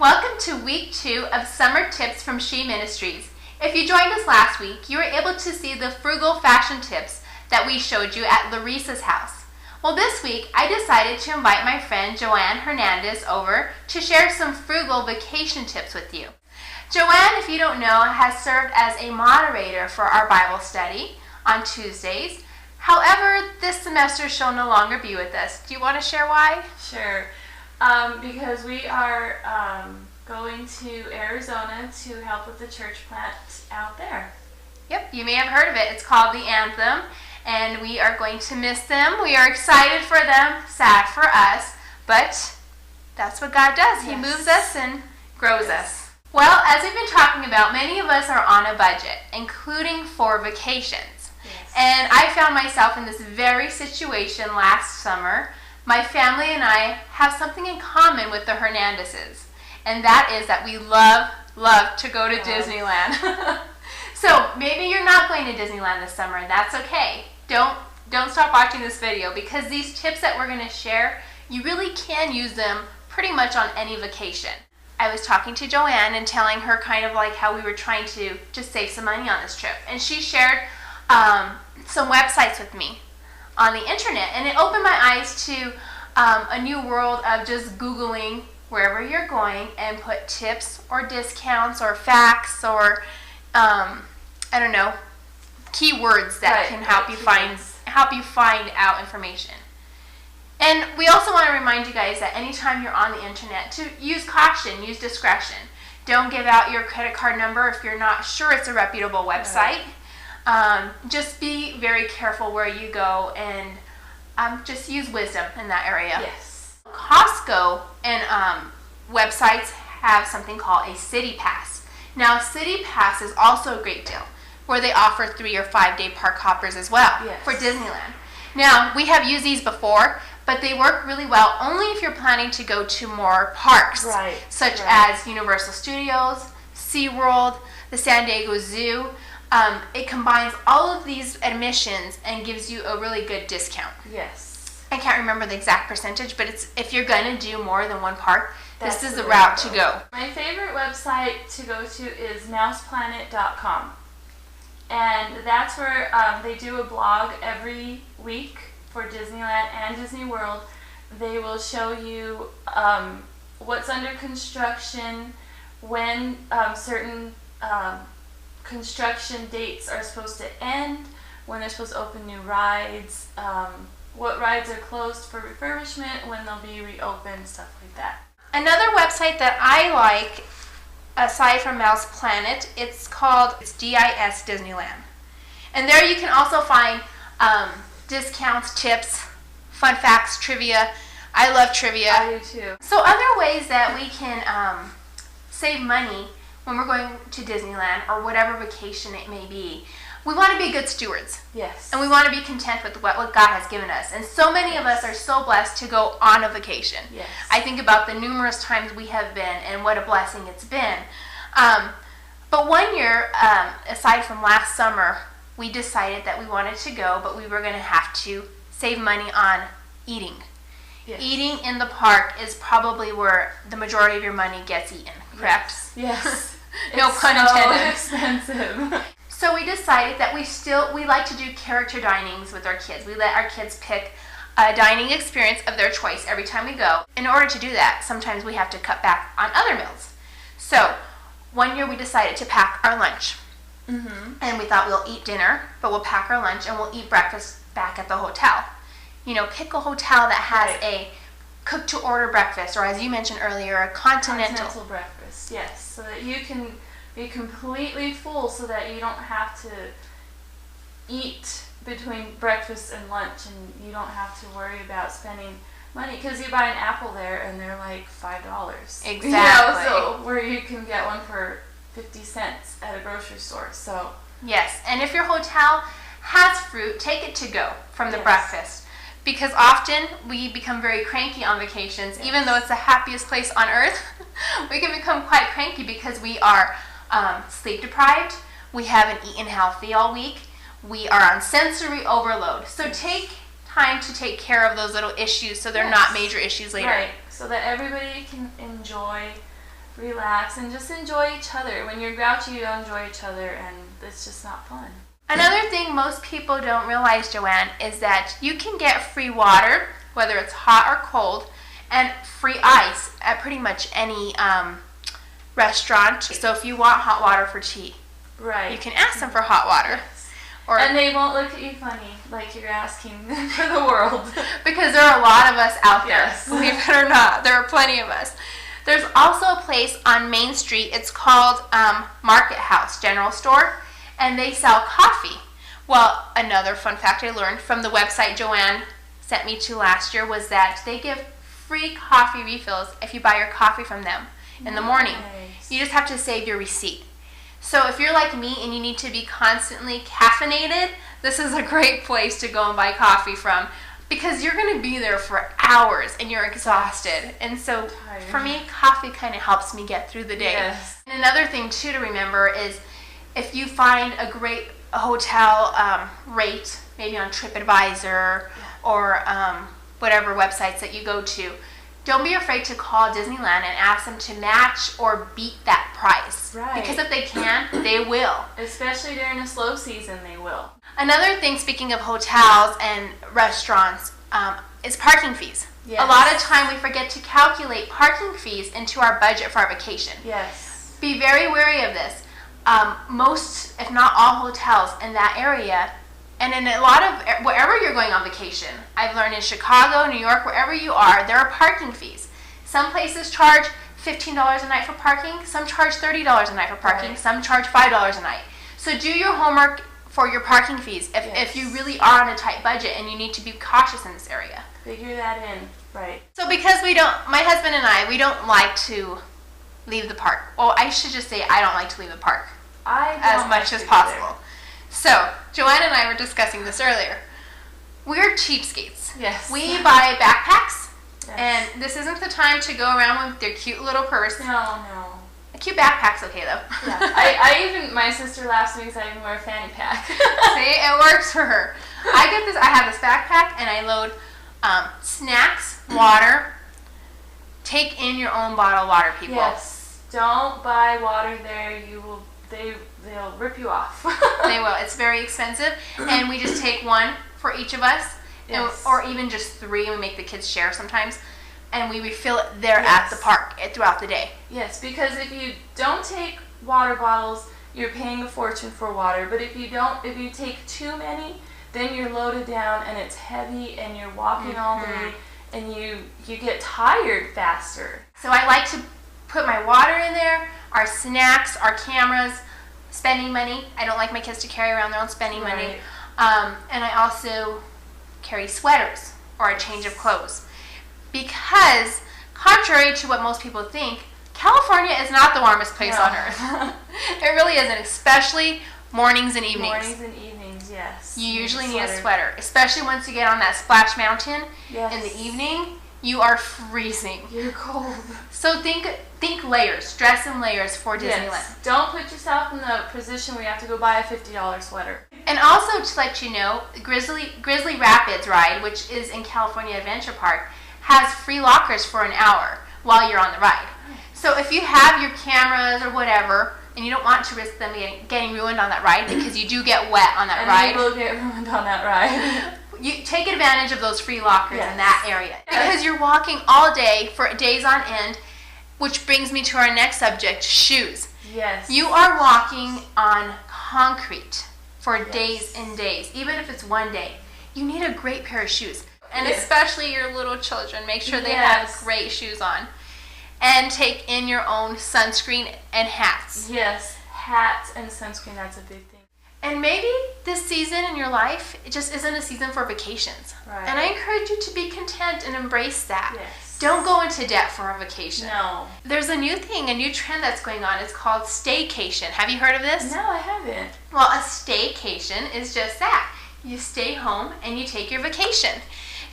Welcome to week 2 of Summer Tips from She Ministries. If you joined us last week, you were able to see the frugal fashion tips that we showed you at Larissa's house. Well, this week I decided to invite my friend Joann Hernandez over to share some frugal vacation tips with you. Joann, if you don't know, has served as a moderator for our Bible study on Tuesdays. However, this semester she'll no longer be with us. Do you want to share why? Sure. Because we are going to Arizona to help with the church plant out there. Yep, you may have heard of it. It's called The Anthem, and we are going to miss them. We are excited for them, sad for us, but that's what God does. He moves us and grows us. Well, as we've been talking about, many of us are on a budget, including for vacations. Yes. And I found myself in this very situation last summer. My family and I have something in common with the Hernandezes, and that is that we love to go to Disneyland. So maybe you're not going to Disneyland this summer, and that's okay. Don't stop watching this video, because these tips that we're going to share, you really can use them pretty much on any vacation. I was talking to Joann and telling her kind of like how we were trying to just save some money on this trip, and she shared some websites with me on the internet, and it opened my eyes to a new world of just Googling wherever you're going and put tips or discounts or facts or I don't know, keywords that can help you find out information. And we also want to remind you guys that anytime you're on the internet, to use caution, use discretion. Don't give out your credit card number if you're not sure it's a reputable website. Just be very careful where you go, and just use wisdom in that area. Yes. Costco and websites have something called a city pass. Now, a city pass is also a great deal, where they offer 3 or 5 day park hoppers as well for Disneyland. Now, we have used these before, but they work really well only if you're planning to go to more parks, such as Universal Studios, SeaWorld, the San Diego Zoo. It combines all of these admissions and gives you a really good discount. Yes. I can't remember the exact percentage, but if you're going to do more than one park, this is the route to go. My favorite website to go to is mouseplanet.com. And that's where they do a blog every week for Disneyland and Disney World. They will show you what's under construction, when certain construction dates are supposed to end, when they're supposed to open new rides, what rides are closed for refurbishment, when they'll be reopened, stuff like that. Another website that I like, aside from Mouse Planet, it's DIS Disneyland. And there you can also find discounts, tips, fun facts, trivia. I love trivia. I do too. So other ways that we can save money when we're going to Disneyland or whatever vacation it may be, we want to be good stewards. Yes. And we want to be content with what God has given us. And so many of us are so blessed to go on a vacation. Yes. I think about the numerous times we have been and what a blessing it's been. But one year, aside from last summer, we decided that we wanted to go, but we were going to have to save money on eating. Yes. Eating in the park is probably where the majority of your money gets eaten, correct? Yes. No pun intended. It's so expensive. So we decided that we like to do character dinings with our kids. We let our kids pick a dining experience of their choice every time we go. In order to do that, sometimes we have to cut back on other meals. So one year we decided to pack our lunch. Mm-hmm. And we thought we'll eat dinner, but we'll pack our lunch and we'll eat breakfast back at the hotel. You know, pick a hotel that has a cook-to-order breakfast, or as you mentioned earlier, a continental breakfast. Yes, so that you can be completely full, so that you don't have to eat between breakfast and lunch, and you don't have to worry about spending money, because you buy an apple there and they're like $5. Exactly. You know, so where you can get one for 50 cents at a grocery store. So yes, and if your hotel has fruit, take it to go from the breakfast. Because often we become very cranky on vacations. Even though it's the happiest place on earth, we can become quite cranky because we are sleep deprived, we haven't eaten healthy all week, we are on sensory overload. So take time to take care of those little issues so they're not major issues later. Right, so that everybody can enjoy relax, and just enjoy each other. When you're grouchy, you don't enjoy each other, and it's just not fun. Another thing most people don't realize, Joann, is that you can get free water, whether it's hot or cold, and free ice at pretty much any restaurant. So if you want hot water for tea, Right. you can ask them for hot water. Yes. Or, and they won't look at you funny like you're asking for the world. because there are a lot of us out there, Yes. believe it or not. There are plenty of us. There's also a place on Main Street. It's called Market House General Store, and they sell coffee. Well, another fun fact I learned from the website Joann sent me to last year was that they give free coffee refills if you buy your coffee from them in the morning. Nice. You just have to save your receipt. So if you're like me and you need to be constantly caffeinated, this is a great place to go and buy coffee from, because you're going to be there for hours and you're exhausted. And so Tired. for me, coffee kind of helps me get through the day. Yes. And another thing too to remember is if you find a great hotel rate, maybe on TripAdvisor or whatever websites that you go to, don't be afraid to call Disneyland and ask them to match or beat that price. Right. Because if they can, they will. Especially during a slow season, they will. Another thing, speaking of hotels and restaurants, is parking fees. Yes. A lot of time we forget to calculate parking fees into our budget for our vacation. Yes. Be very wary of this. Most, if not all, hotels in that area, and in a lot of wherever you're going on vacation, I've learned in Chicago, New York, wherever you are, there are parking fees. Some places charge $15 a night for parking. Some charge $30 a night for parking. Right. Some charge $5 a night. So do your homework for your parking fees if you really are on a tight budget and you need to be cautious in this area. Figure that in. Right. So because my husband and I, we don't like to leave the park. Well, I should just say I don't like to leave the park I as don't much like as to possible. either. So, Joann and I were discussing this earlier. We're cheapskates. Yes. We buy backpacks, Yes. and this isn't the time to go around with your cute little purse. No. A cute backpack's okay, though. Yeah. I even, my sister laughs at me because I even wear a fanny pack. See, it works for her. I have this backpack, and I load snacks, water. Take in your own bottled water, people. Yes. Don't buy water there. They'll rip you off. They will. It's very expensive, and we just take one for each of us, Yes. or even just 3, and we make the kids share sometimes, and we refill it there at Yes. the park throughout the day. Yes, because if you don't take water bottles, you're paying a fortune for water. But if you take too many, then you're loaded down and it's heavy and you're walking all day and you get tired faster. So I like to put my water in there, our snacks, our cameras, spending money. I don't like my kids to carry around their own spending money. And I also carry sweaters or a change of clothes. Because, contrary to what most people think, California is not the warmest place on earth. It really isn't, especially mornings and evenings. Mornings and evenings, yes. You usually need a sweater, especially once you get on that Splash Mountain in the evening. You are freezing. You're cold. So think layers, dress in layers for Disneyland. Yes. Don't put yourself in the position where you have to go buy a $50 sweater. And also to let you know, Grizzly Rapids ride, which is in California Adventure Park, has free lockers for an hour while you're on the ride. So if you have your cameras or whatever, and you don't want to risk them getting ruined on that ride, because you do get wet on that ride. And you will get ruined on that ride. You take advantage of those free lockers in that area. Because you're walking all day for days on end, which brings me to our next subject, shoes. Yes. You are walking on concrete for days and days, even if it's one day. You need a great pair of shoes. And especially your little children, make sure they have great shoes on. And take in your own sunscreen and hats. Yes, hats and sunscreen, that's a big thing. And maybe this season in your life, it just isn't a season for vacations. Right. And I encourage you to be content and embrace that. Yes. Don't go into debt for a vacation. No. There's a new trend that's going on. It's called staycation. Have you heard of this? No, I haven't. Well, a staycation is just that. You stay home and you take your vacation.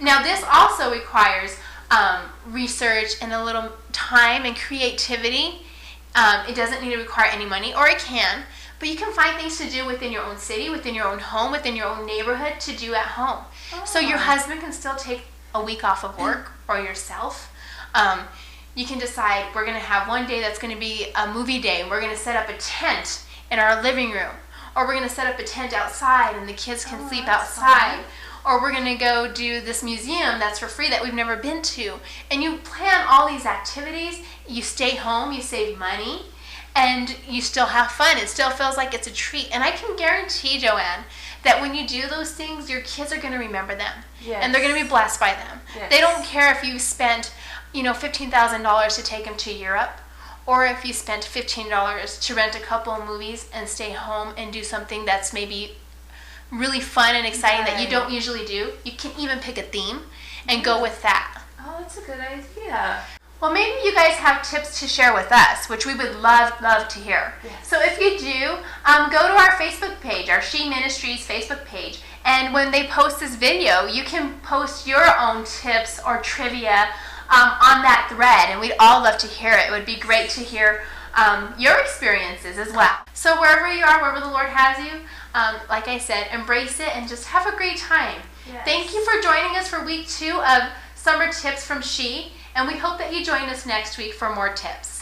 Now, this also requires research and a little time and creativity. It doesn't need to require any money, or it can, but you can find things to do within your own city, within your own home, within your own neighborhood to do at home. So your husband can still take a week off of work, or yourself. You can decide we're going to have one day that's going to be a movie day, and we're going to set up a tent in our living room, or we're going to set up a tent outside and the kids can sleep outside. Fun. Or we're going to go do this museum that's for free that we've never been to. And you plan all these activities, you stay home, you save money, and you still have fun. It still feels like it's a treat. And I can guarantee, Joann, that when you do those things, your kids are going to remember them. Yes. And they're going to be blessed by them. Yes. They don't care if you spent, $15,000 to take them to Europe, or if you spent $15 to rent a couple of movies and stay home and do something that's maybe really fun and exciting that you don't usually do. You can even pick a theme and go with that. Oh, that's a good idea. Well, maybe you guys have tips to share with us, which we would love to hear. Yes. So if you do, go to our Facebook page, our She Ministries Facebook page, and when they post this video, you can post your own tips or trivia on that thread, and we'd all love to hear it. It would be great to hear your experiences as well. So wherever you are, wherever the Lord has you, like I said, embrace it and just have a great time. Yes. Thank you for joining us for week 2 of Summer Tips from She, and we hope that you join us next week for more tips.